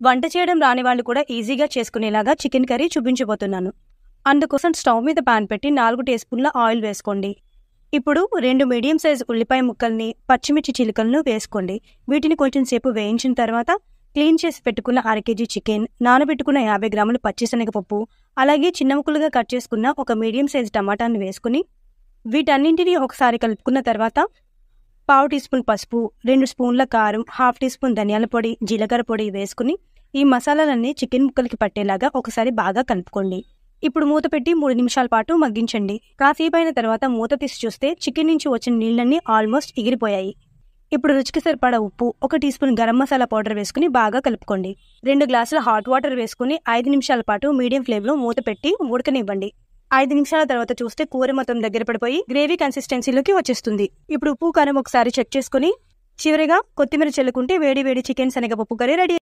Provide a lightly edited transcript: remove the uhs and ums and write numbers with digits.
వంట చేయడం రాని వాళ్ళు కూడా ఈజీగా చేసుకునేలాగా చికెన్ కర్రీ చూపించబోతున్నాను. అందుకోసం స్టవ్ మీద పాన్ పెట్టి 4 టీ స్పూన్ల ఆయిల్ వేసుకోండి. ఇప్పుడు 2 మీడియం సైజ్ ఉల్లిపాయ ముక్కల్ని, పచ్చిమిర్చి చిలుకలను వేసుకోండి. వీటిని కొంచెం సేపు వేయించిన తర్వాత క్లీన్ చేసి పెట్టుకున్న 1/2 కేజీ చికెన్, నానబెట్టుకున్న 50 గ్రాముల పచ్చిశనగపప్పు, అలాగే చిన్న ముక్కలుగా కట్ చేసుకున్న ఒక మీడియం సైజ్ టమాటాను వేసుకుని వీటన్నింటినీ ఒకసారి కలుపుకున్న తర్వాత 1/2 టీ స్పూన్ పసుపు, 2 స్పూన్ల కారం, 1/2 టీ స్పూన్ ధనియాల పొడి, జీలకర్ర పొడి వేసుకుని ఈ మసాలాలన్నీ చికెన్ ముక్కలకి పట్టేలాగా ఒకసారి బాగా కలుపుకోండి. ఇప్పుడు మూత పెట్టి 3 నిమిషాల పాటు మగ్గించండి. కాసేపు అయిన తర్వాత మూత తీసి చూస్తే చికెన్ నుంచి వచ్చిన నీళ్ళన్నీ ఆల్మోస్ట్ ఎగిరిపోయాయి. ఇప్పుడు రుచికి సరిపడా ఉప్పు, 1 teaspoon garam masala powder వేసుకుని బాగా కలుపుకోండి. 2 గ్లాసుల హాట్ వాటర్ వేసుకుని 5 నిమిషాల పాటు మీడియం ఫ్లేమ్లో మూత పెట్టి ఉడకనివ్వండి. 5 నిమిషాల తర్వాత చూస్తే కూర మొత్తం దగ్గర పడిపోయి గ్రేవీ కన్సిస్టెన్సీలోకి వచ్చేస్తుంది. ఇప్పుడు ఉప్పు కారం ఒకసారి చెక్ చేసుకుని చివరిగా కొత్తిమీర చల్లుకుంటే వేడి వేడి చికెన్ శనగపప్పు కర్రీ రెడీ.